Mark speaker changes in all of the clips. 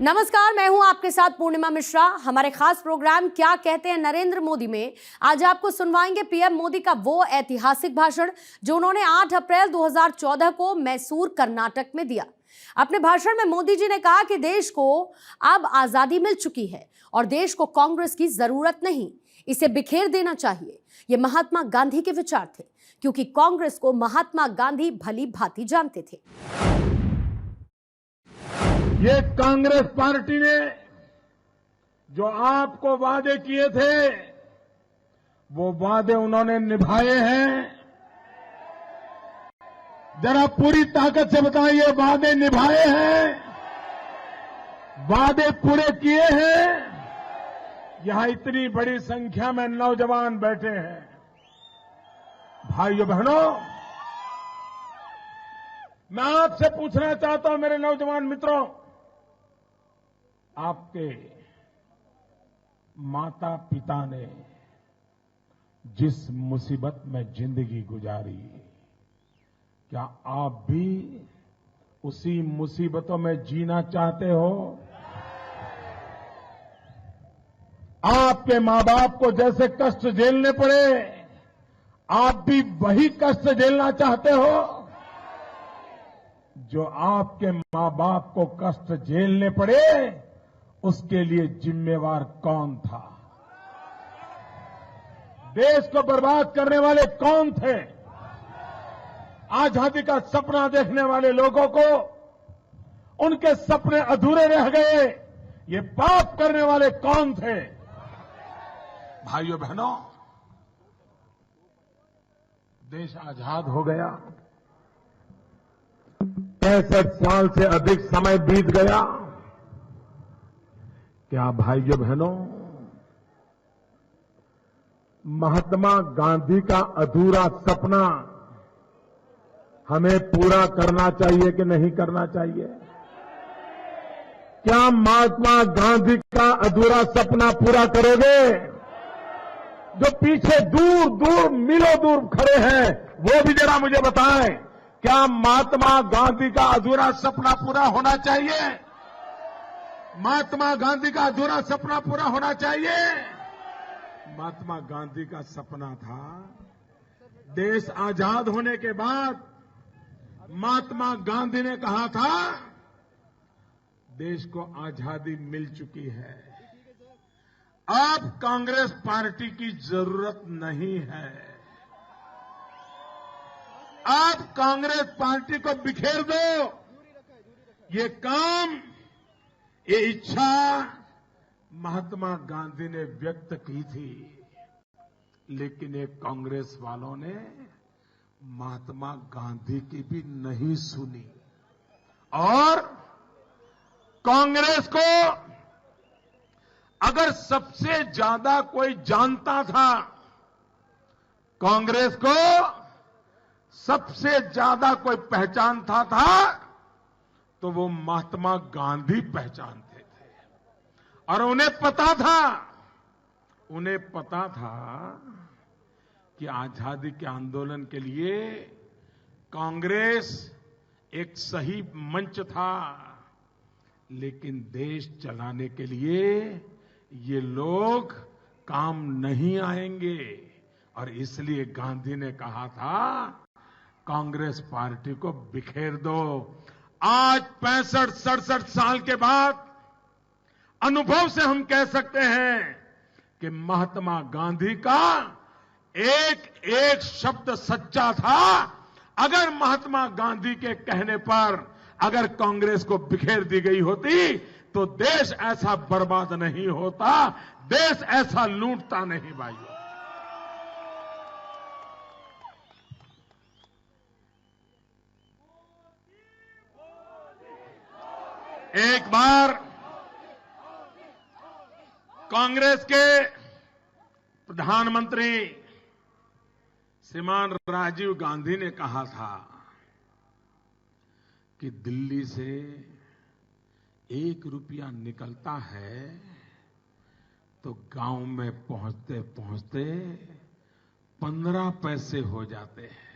Speaker 1: नमस्कार, मैं हूं आपके साथ पूर्णिमा मिश्रा। हमारे खास प्रोग्राम क्या कहते हैं नरेंद्र मोदी में आज आपको सुनवाएंगे पीएम मोदी का वो ऐतिहासिक भाषण जो उन्होंने 8 अप्रैल 2014 को मैसूर कर्नाटक में दिया। अपने भाषण में मोदी जी ने कहा कि देश को अब आजादी मिल चुकी है और देश को कांग्रेस की जरूरत नहीं, इसे बिखेर देना चाहिए। ये महात्मा गांधी के विचार थे, क्योंकि कांग्रेस को महात्मा गांधी भली भांति जानते थे।
Speaker 2: ये कांग्रेस पार्टी ने जो आपको वादे किए थे, वो वादे उन्होंने निभाए हैं। जरा पूरी ताकत से बताइए, वादे निभाए हैं, वादे पूरे किए हैं। यहां इतनी बड़ी संख्या में नौजवान बैठे हैं। भाइयों बहनों, मैं आपसे पूछना चाहता हूं मेरे नौजवान मित्रों, आपके माता पिता ने जिस मुसीबत में जिंदगी गुजारी, क्या आप भी उसी मुसीबतों में जीना चाहते हो? आपके मां बाप को जैसे कष्ट झेलने पड़े, आप भी वही कष्ट झेलना चाहते हो? जो आपके मां बाप को कष्ट झेलने पड़े, उसके लिए जिम्मेवार कौन था? देश को बर्बाद करने वाले कौन थे? आजादी का सपना देखने वाले लोगों को उनके सपने अधूरे रह गए, ये पाप करने वाले कौन थे? भाइयों बहनों, देश आजाद हो गया, 65 साल से अधिक समय बीत गया। क्या भाइयों बहनों, महात्मा गांधी का अधूरा सपना हमें पूरा करना चाहिए कि नहीं करना चाहिए? क्या महात्मा गांधी का अधूरा सपना पूरा करोगे? जो पीछे दूर दूर मीलों दूर खड़े हैं, वो भी जरा मुझे बताएं, क्या महात्मा गांधी का अधूरा सपना पूरा होना चाहिए? महात्मा गांधी का अधूरा सपना पूरा होना चाहिए। महात्मा गांधी का सपना था, देश आजाद होने के बाद महात्मा गांधी ने कहा था, देश को आजादी मिल चुकी है, अब कांग्रेस पार्टी की जरूरत नहीं है, अब कांग्रेस पार्टी को बिखेर दो। ये काम, ये इच्छा महात्मा गांधी ने व्यक्त की थी, लेकिन ये कांग्रेस वालों ने महात्मा गांधी की भी नहीं सुनी। और कांग्रेस को अगर सबसे ज्यादा कोई जानता था, कांग्रेस को सबसे ज्यादा कोई पहचानता था, तो वो महात्मा गांधी पहचानते थे। और उन्हें पता था कि आजादी के आंदोलन के लिए कांग्रेस एक सही मंच था, लेकिन देश चलाने के लिए ये लोग काम नहीं आएंगे। और इसलिए गांधी ने कहा था, कांग्रेस पार्टी को बिखेर दो। आज 65-67 साल के बाद अनुभव से हम कह सकते हैं कि महात्मा गांधी का एक एक शब्द सच्चा था। अगर महात्मा गांधी के कहने पर अगर कांग्रेस को बिखेर दी गई होती, तो देश ऐसा बर्बाद नहीं होता, देश ऐसा लूटता नहीं। भाइयों, एक बार कांग्रेस के प्रधानमंत्री श्रीमान राजीव गांधी ने कहा था कि दिल्ली से 1 रुपया निकलता है तो गांव में पहुंचते पहुंचते 15 पैसे हो जाते हैं।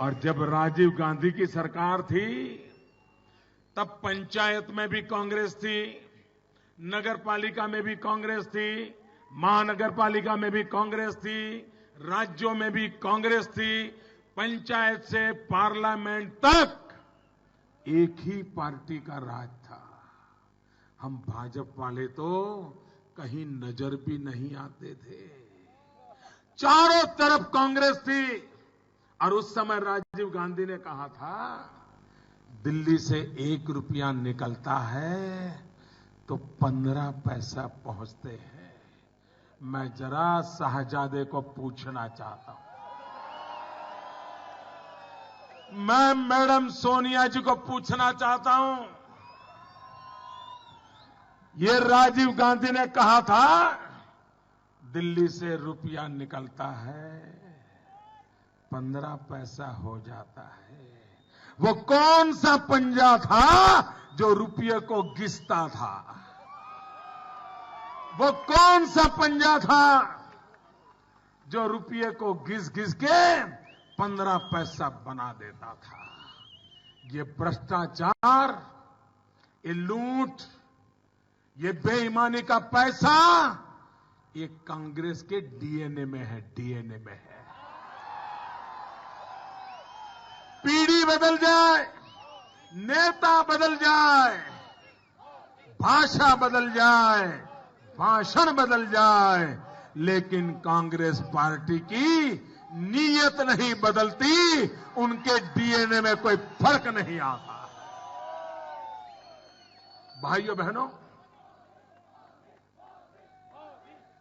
Speaker 2: और जब राजीव गांधी की सरकार थी तब पंचायत में भी कांग्रेस थी, नगर पालिका में भी कांग्रेस थी, महानगर पालिका में भी कांग्रेस थी, राज्यों में भी कांग्रेस थी। पंचायत से पार्लियामेंट तक एक ही पार्टी का राज था। हम भाजपा वाले तो कहीं नजर भी नहीं आते थे। चारों तरफ कांग्रेस थी। और उस समय राजीव गांधी ने कहा था, दिल्ली से 1 रुपया निकलता है तो 15 पैसा पहुंचते हैं। मैं जरा साहजादे को पूछना चाहता हूं, मैं मैडम सोनिया जी को पूछना चाहता हूं, ये राजीव गांधी ने कहा था दिल्ली से रुपया निकलता है 15 पैसा हो जाता है। वो कौन सा पंजा था जो रुपये को घिसता था? वो कौन सा पंजा था जो रुपये को घिस घिस के 15 पैसा बना देता था? ये भ्रष्टाचार, ये लूट, ये बेईमानी का पैसा, ये कांग्रेस के डीएनए में है, डीएनए में है। पीढ़ी बदल जाए, नेता बदल जाए, भाषा बदल जाए, भाषण बदल जाए, लेकिन कांग्रेस पार्टी की नीयत नहीं बदलती, उनके डीएनए में कोई फर्क नहीं आता। भाइयों बहनों,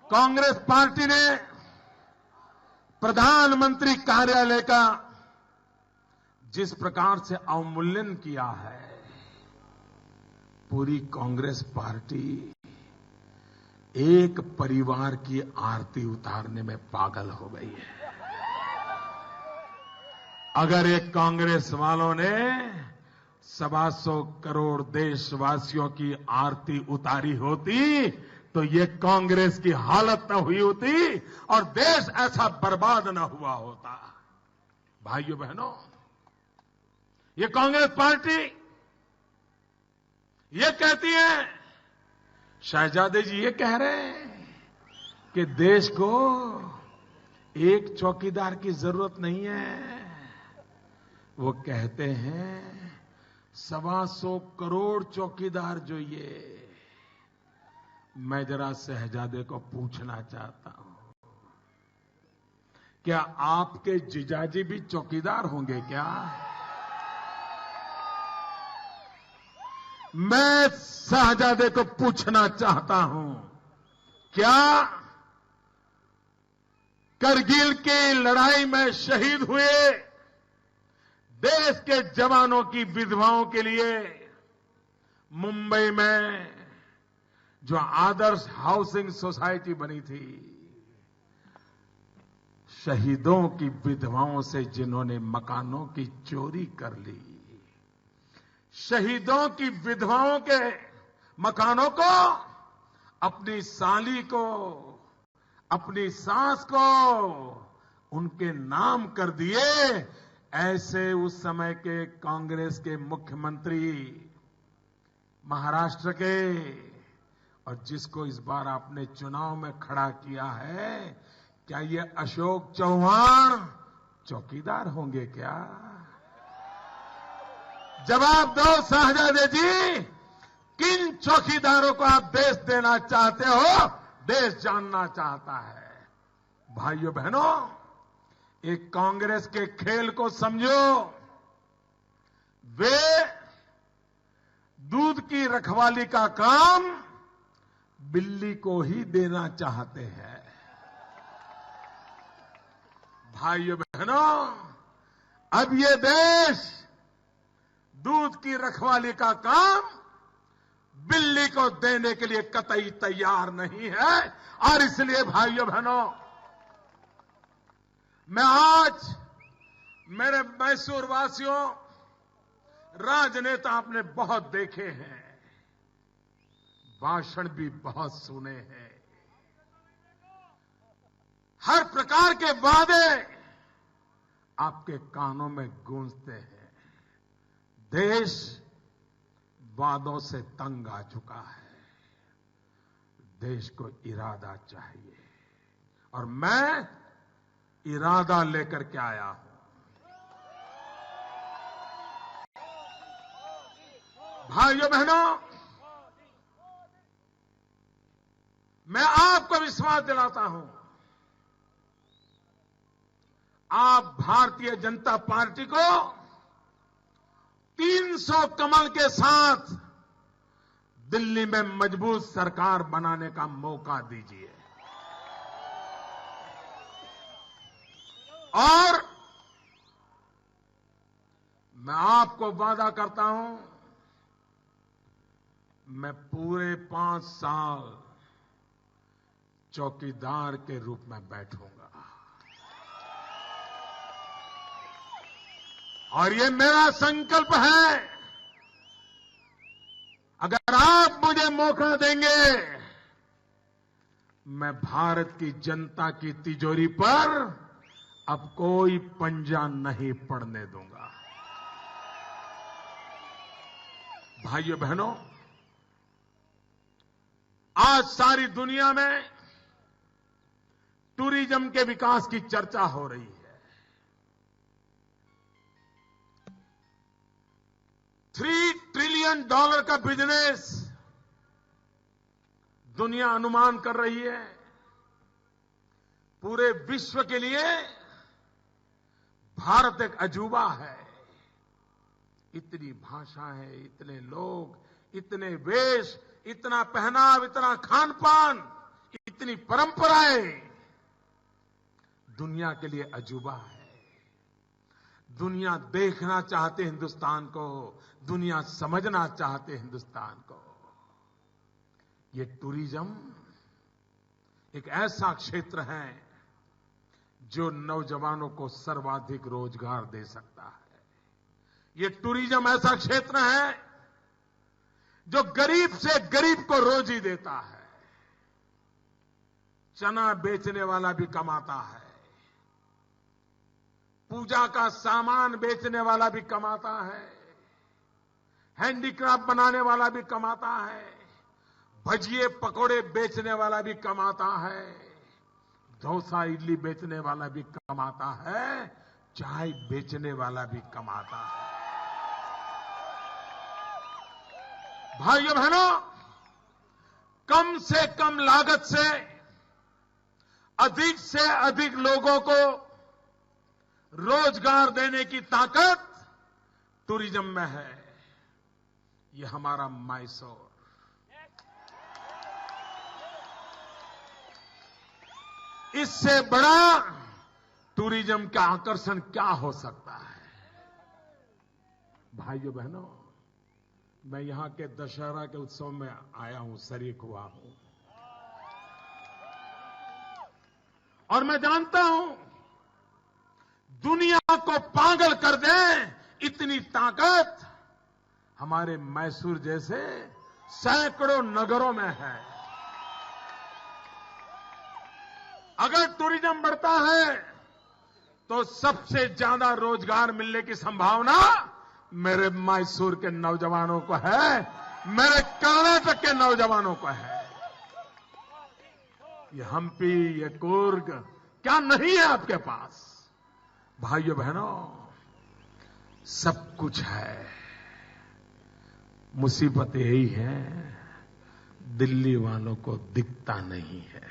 Speaker 2: कांग्रेस पार्टी ने प्रधानमंत्री कार्यालय का जिस प्रकार से अवमूल्यन किया है, पूरी कांग्रेस पार्टी एक परिवार की आरती उतारने में पागल हो गई है। अगर एक कांग्रेस वालों ने 125 करोड़ देशवासियों की आरती उतारी होती तो ये कांग्रेस की हालत न हुई होती और देश ऐसा बर्बाद न हुआ होता। भाइयों बहनों, ये कांग्रेस पार्टी ये कहती है, शहजादे जी ये कह रहे हैं कि देश को एक चौकीदार की जरूरत नहीं है। वो कहते हैं 125 करोड़ चौकीदार जो ये। मैं जरा शहजादे को पूछना चाहता हूं, क्या आपके जीजाजी भी चौकीदार होंगे क्या? मैं शहजादे को पूछना चाहता हूं, क्या करगिल की लड़ाई में शहीद हुए देश के जवानों की विधवाओं के लिए मुंबई में जो आदर्श हाउसिंग सोसाइटी बनी थी, शहीदों की विधवाओं से जिन्होंने मकानों की चोरी कर ली, शहीदों की विधवाओं के मकानों को अपनी साली को, अपनी सास को उनके नाम कर दिए, ऐसे उस समय के कांग्रेस के मुख्यमंत्री महाराष्ट्र के, और जिसको इस बार आपने चुनाव में खड़ा किया है, क्या ये अशोक चौहान चौकीदार होंगे क्या? जवाब दो शहजादे जी, किन चौकीदारों को आप देश देना चाहते हो? देश जानना चाहता है। भाइयों बहनों, एक कांग्रेस के खेल को समझो। वे दूध की रखवाली का काम बिल्ली को ही देना चाहते हैं। भाइयों बहनों, अब ये देश दूध की रखवाली का काम बिल्ली को देने के लिए कतई तैयार नहीं है। और इसलिए भाइयों बहनों, मैं आज मेरे मैसूर वासियों, राजनेता आपने बहुत देखे हैं, भाषण भी बहुत सुने हैं, हर प्रकार के वादे आपके कानों में गूंजते हैं। देश वादों से तंग आ चुका है। देश को इरादा चाहिए और मैं इरादा लेकर के आया हूं। भाइयों बहनों, मैं आपको विश्वास दिलाता हूं, आप भारतीय जनता पार्टी को 300 कमल के साथ दिल्ली में मजबूत सरकार बनाने का मौका दीजिए। और मैं आपको वादा करता हूं, मैं पूरे 5 साल चौकीदार के रूप में बैठूंगा और ये मेरा संकल्प है। अगर आप मुझे मौका देंगे, मैं भारत की जनता की तिजोरी पर अब कोई पंजा नहीं पड़ने दूंगा। भाइयों बहनों, आज सारी दुनिया में टूरिज्म के विकास की चर्चा हो रही है। $3 ट्रिलियन का बिजनेस दुनिया अनुमान कर रही है। पूरे विश्व के लिए भारत एक अजूबा है। इतनी भाषा है, इतने लोग, इतने वेश, इतना पहनाव, इतना खान पान, इतनी परंपराएं दुनिया के लिए अजूबा है। दुनिया देखना चाहते हिंदुस्तान को, दुनिया समझना चाहते हिंदुस्तान को। ये टूरिज्म एक ऐसा क्षेत्र है जो नौजवानों को सर्वाधिक रोजगार दे सकता है। ये टूरिज्म ऐसा क्षेत्र है जो गरीब से गरीब को रोजी देता है। चना बेचने वाला भी कमाता है, पूजा का सामान बेचने वाला भी कमाता है, हैंडीक्राफ्ट बनाने वाला भी कमाता है, भजिए पकोड़े बेचने वाला भी कमाता है, डोसा इडली बेचने वाला भी कमाता है, चाय बेचने वाला भी कमाता है। भाइयों बहनों, कम से कम लागत से अधिक लोगों को रोजगार देने की ताकत टूरिज्म में है। ये हमारा मैसूर। इससे बड़ा टूरिज्म का आकर्षण क्या हो सकता है। भाइयों बहनों, मैं यहां के दशहरा के उत्सव में आया हूं, शरीक हुआ हूं, और मैं जानता हूं दुनिया को पागल कर दे इतनी ताकत हमारे मैसूर जैसे सैकड़ों नगरों में है। अगर टूरिज्म बढ़ता है तो सबसे ज्यादा रोजगार मिलने की संभावना मेरे मैसूर के नौजवानों को है, मेरे कर्नाटक के नौजवानों को है। ये हम्पी, ये कूर्ग क्या नहीं है आपके पास। भाइयों बहनों, सब कुछ है, मुसीबत यही है दिल्ली वालों को दिखता नहीं है।